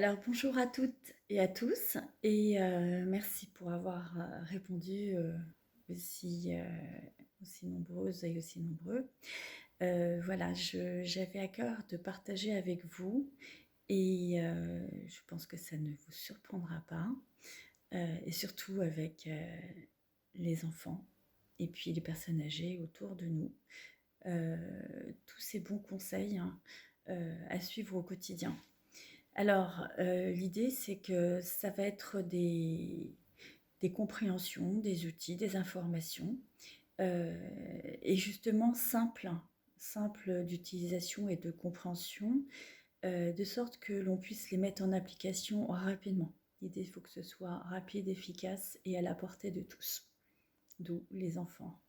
Alors bonjour à toutes et à tous et merci pour avoir répondu aussi nombreuses et aussi nombreux. Voilà, j'avais à cœur de partager avec vous et je pense que ça ne vous surprendra pas, et surtout avec les enfants et puis les personnes âgées autour de nous. Tous ces bons conseils, hein, à suivre au quotidien. Alors, l'idée, c'est que ça va être des compréhensions, des outils, des informations, heu et justement simples d'utilisation et de compréhension, de sorte que l'on puisse les mettre en application rapidement. L'idée, il faut que ce soit rapide, efficace et à la portée de tous, d'où les enfants.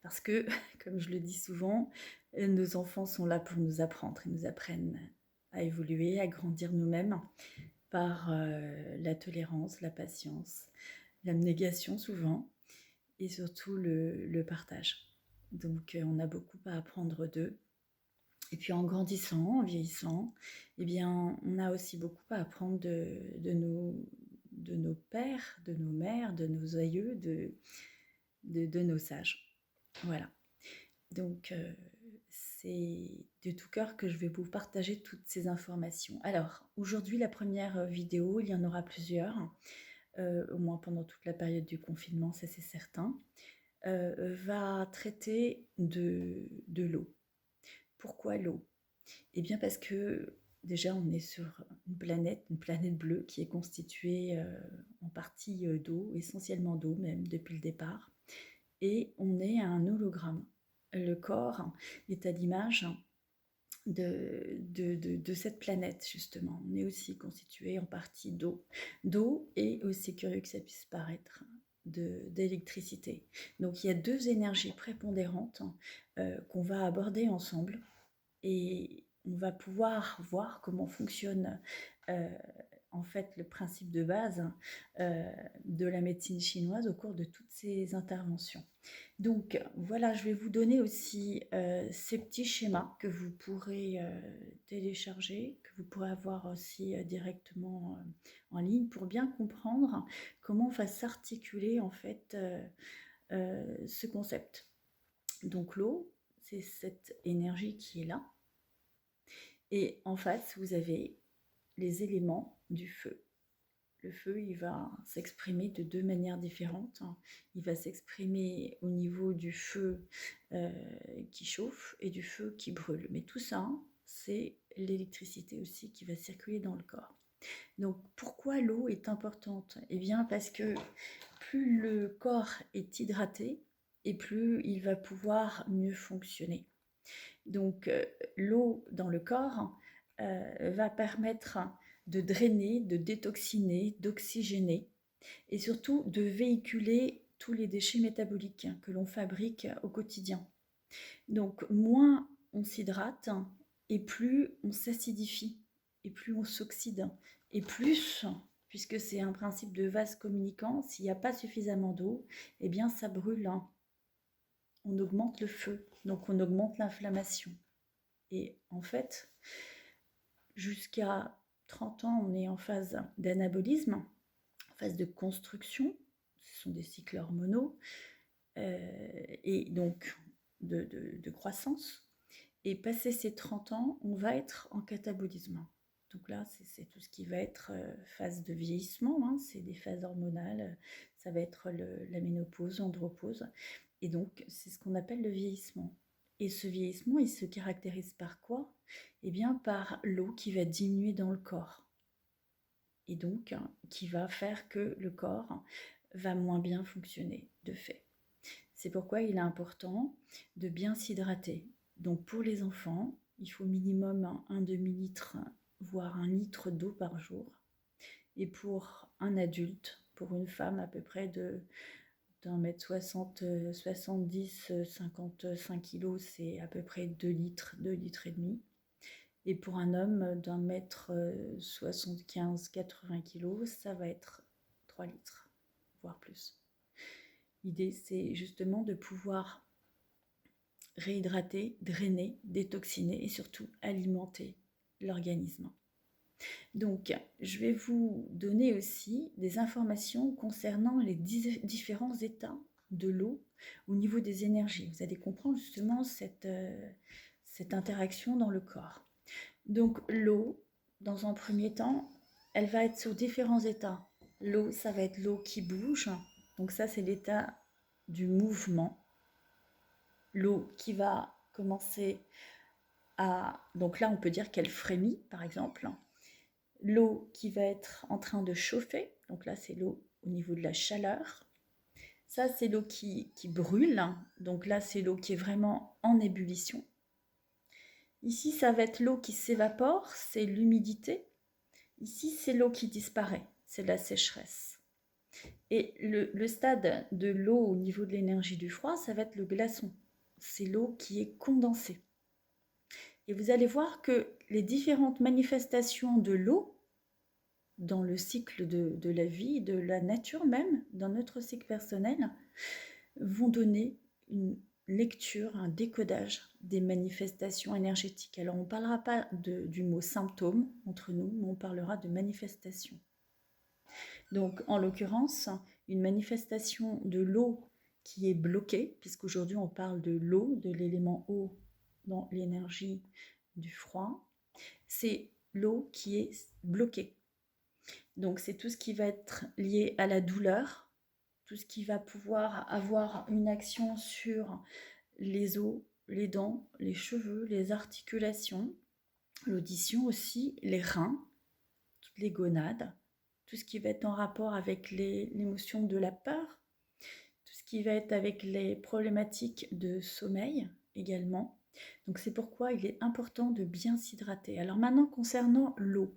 Parce que, comme je le dis souvent, nos enfants sont là pour nous apprendre. Ils nous apprennent à évoluer, à grandir nous-mêmes par la tolérance, la patience, l'abnégation souvent, et surtout le partage. Donc on a beaucoup à apprendre d'eux. Et puis en grandissant, en vieillissant, eh bien, on a aussi beaucoup à apprendre de nos pères, de nos mères, de nos aïeux, de nos sages. Voilà. Donc, c'est de tout cœur que je vais vous partager toutes ces informations. Alors, aujourd'hui, la première vidéo, il y en aura plusieurs, au moins pendant toute la période du confinement, ça c'est certain, va traiter de l'eau. Pourquoi l'eau? Eh bien parce que déjà on est sur une planète bleue qui est constituée en partie d'eau, essentiellement d'eau même depuis le départ, et on est un hologramme. Le corps est à l'image de cette planète, justement. On est aussi constitué en partie d'eau et aussi curieux que ça puisse paraître, d'électricité. Donc il y a deux énergies prépondérantes qu'on va aborder ensemble et on va pouvoir voir comment fonctionne euh, en fait le principe de base de la médecine chinoise au cours de toutes ces interventions. Donc voilà, je vais vous donner aussi ces petits schémas que vous pourrez télécharger, que vous pourrez avoir aussi directement en ligne pour bien comprendre comment va s'articuler en fait ce concept. Donc l'eau, c'est cette énergie qui est là. Et en face, vous avez les éléments du feu. Le feu, il va s'exprimer de deux manières différentes. Il va s'exprimer au niveau du feu qui chauffe et du feu qui brûle. Mais tout ça, c'est l'électricité aussi qui va circuler dans le corps. Donc pourquoi l'eau est importante? Eh bien parce que plus le corps est hydraté et plus il va pouvoir mieux fonctionner. Donc l'eau dans le corps va permettre de drainer, de détoxiner, d'oxygéner et surtout de véhiculer tous les déchets métaboliques que l'on fabrique au quotidien. Donc moins on s'hydrate et plus on s'acidifie et plus on s'oxyde et plus, puisque c'est un principe de vase communicant, s'il n'y a pas suffisamment d'eau, eh bien ça brûle. On augmente le feu, donc on augmente l'inflammation. Et en fait, jusqu'à 30 ans, on est en phase d'anabolisme, en phase de construction. Ce sont des cycles hormonaux et donc de croissance. Et passé ces 30 ans, on va être en catabolisme. Donc là, c'est tout ce qui va être phase de vieillissement, hein, c'est des phases hormonales, ça va être la ménopause, l'andropause. Et donc, c'est ce qu'on appelle le vieillissement. Et ce vieillissement, il se caractérise par quoi? Eh bien, par l'eau qui va diminuer dans le corps. Et donc, qui va faire que le corps va moins bien fonctionner, de fait. C'est pourquoi il est important de bien s'hydrater. Donc, pour les enfants, il faut minimum un demi-litre, voire un litre d'eau par jour. Et pour un adulte, pour une femme, à peu près d'un mètre 60, 70, 55 kilos, c'est à peu près 2 litres, 2 litres et demi. Et pour un homme d'un mètre 75, 80 kilos, ça va être 3 litres, voire plus. L'idée, c'est justement de pouvoir réhydrater, drainer, détoxiner et surtout alimenter l'organisme. Donc, je vais vous donner aussi des informations concernant les différents états de l'eau au niveau des énergies. Vous allez comprendre justement cette interaction dans le corps. Donc, l'eau, dans un premier temps, elle va être sur différents états. L'eau, ça va être l'eau qui bouge. Donc ça, c'est l'état du mouvement. L'eau qui va commencer à... Donc là, on peut dire qu'elle frémit, par exemple. L'eau qui va être en train de chauffer. Donc là, c'est l'eau au niveau de la chaleur. Ça, c'est l'eau qui brûle. Donc là, c'est l'eau qui est vraiment en ébullition. Ici, ça va être l'eau qui s'évapore, c'est l'humidité. Ici, c'est l'eau qui disparaît, c'est la sécheresse. Et le stade de l'eau au niveau de l'énergie du froid, ça va être le glaçon. C'est l'eau qui est condensée. Et vous allez voir que les différentes manifestations de l'eau, dans le cycle de la vie, de la nature même, dans notre cycle personnel, vont donner une lecture, un décodage des manifestations énergétiques. Alors on ne parlera pas du mot symptôme entre nous, mais on parlera de manifestation. Donc en l'occurrence, une manifestation de l'eau qui est bloquée, puisqu'aujourd'hui on parle de l'eau, de l'élément eau dans l'énergie du froid, c'est l'eau qui est bloquée. Donc c'est tout ce qui va être lié à la douleur, tout ce qui va pouvoir avoir une action sur les os, les dents, les cheveux, les articulations, l'audition aussi, les reins, toutes les gonades, tout ce qui va être en rapport avec l'émotion de la peur, tout ce qui va être avec les problématiques de sommeil également. Donc c'est pourquoi il est important de bien s'hydrater. Alors maintenant concernant l'eau.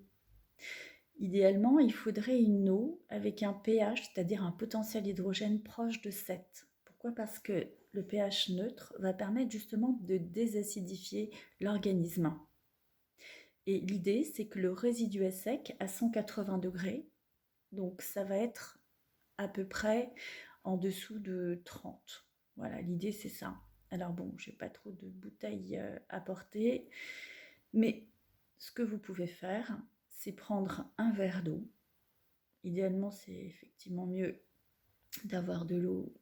Idéalement, il faudrait une eau avec un pH, c'est-à-dire un potentiel d'hydrogène proche de 7. Pourquoi ? Parce que le pH neutre va permettre justement de désacidifier l'organisme. Et l'idée, c'est que le résidu est sec à 180 degrés. Donc ça va être à peu près en dessous de 30. Voilà, l'idée c'est ça. Alors bon, j'ai pas trop de bouteilles à porter, mais ce que vous pouvez faire, c'est prendre un verre d'eau. Idéalement, c'est effectivement mieux d'avoir de l'eau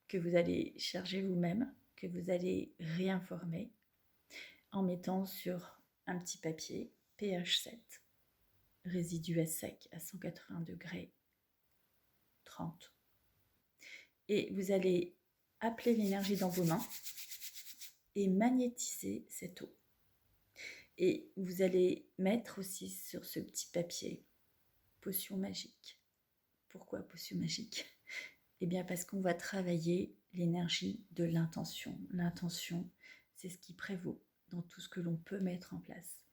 que vous allez charger vous-même, que vous allez réinformer en mettant sur un petit papier pH 7, résidu à sec à 180 degrés, 30. Et vous allez appeler l'énergie dans vos mains et magnétiser cette eau. Et vous allez mettre aussi sur ce petit papier potion magique. Pourquoi potion magique ? Eh bien parce qu'on va travailler l'énergie de l'intention. L'intention, c'est ce qui prévaut dans tout ce que l'on peut mettre en place.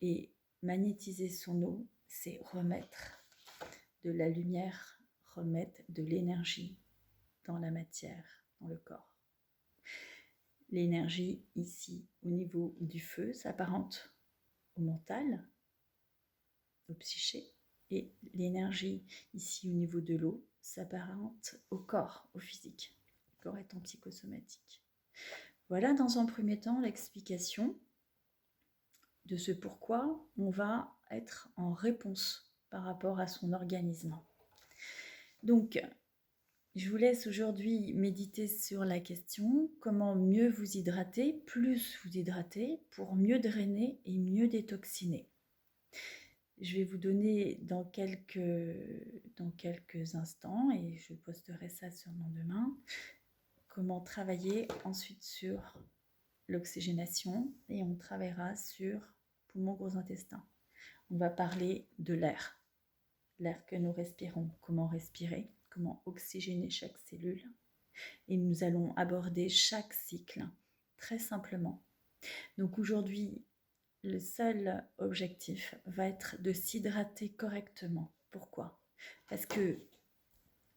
Et magnétiser son eau, c'est remettre de la lumière, remettre de l'énergie dans la matière, dans le corps. L'énergie ici, au niveau du feu, s'apparente au mental, au psyché, et l'énergie ici, au niveau de l'eau, s'apparente au corps, au physique, le corps étant psychosomatique. Voilà dans un premier temps l'explication de ce pourquoi on va être en réponse par rapport à son organisme. Donc, je vous laisse aujourd'hui méditer sur la question comment mieux vous hydrater, plus vous hydrater pour mieux drainer et mieux détoxiner. Je vais vous donner dans quelques instants, et je posterai ça sur mon demain, comment travailler ensuite sur l'oxygénation, et on travaillera sur poumon, gros intestin. On va parler de l'air que nous respirons, comment respirer, comment oxygéner chaque cellule. Et nous allons aborder chaque cycle très simplement. Donc aujourd'hui, le seul objectif va être de s'hydrater correctement. Pourquoi ? Parce que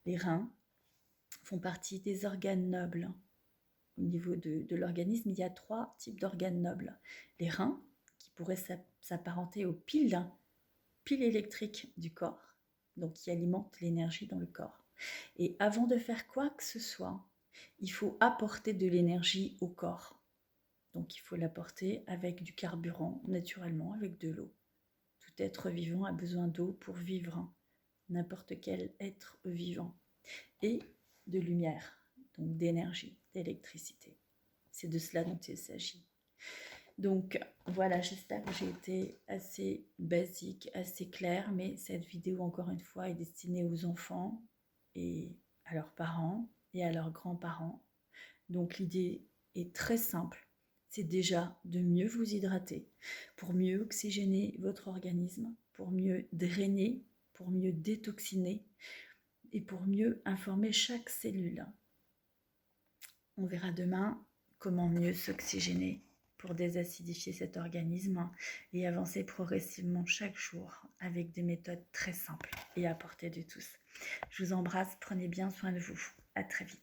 les reins font partie des organes nobles. Au niveau de l'organisme, il y a 3 types d'organes nobles. Les reins, qui pourraient s'apparenter aux piles électriques du corps, donc qui alimentent l'énergie dans le corps. Et avant de faire quoi que ce soit, il faut apporter de l'énergie au corps. Donc il faut l'apporter avec du carburant, naturellement, avec de l'eau. Tout être vivant a besoin d'eau pour vivre, n'importe quel être vivant. Et de lumière, donc d'énergie, d'électricité. C'est de cela dont il s'agit. Donc voilà, j'espère que j'ai été assez basique, assez claire, mais cette vidéo, encore une fois, est destinée aux enfants et à leurs parents et à leurs grands-parents. Donc l'idée est très simple, c'est déjà de mieux vous hydrater, pour mieux oxygéner votre organisme, pour mieux drainer, pour mieux détoxiner et pour mieux informer chaque cellule. On verra demain comment mieux s'oxygéner pour désacidifier cet organisme et avancer progressivement chaque jour avec des méthodes très simples et à portée de tous. Je vous embrasse, prenez bien soin de vous. À très vite.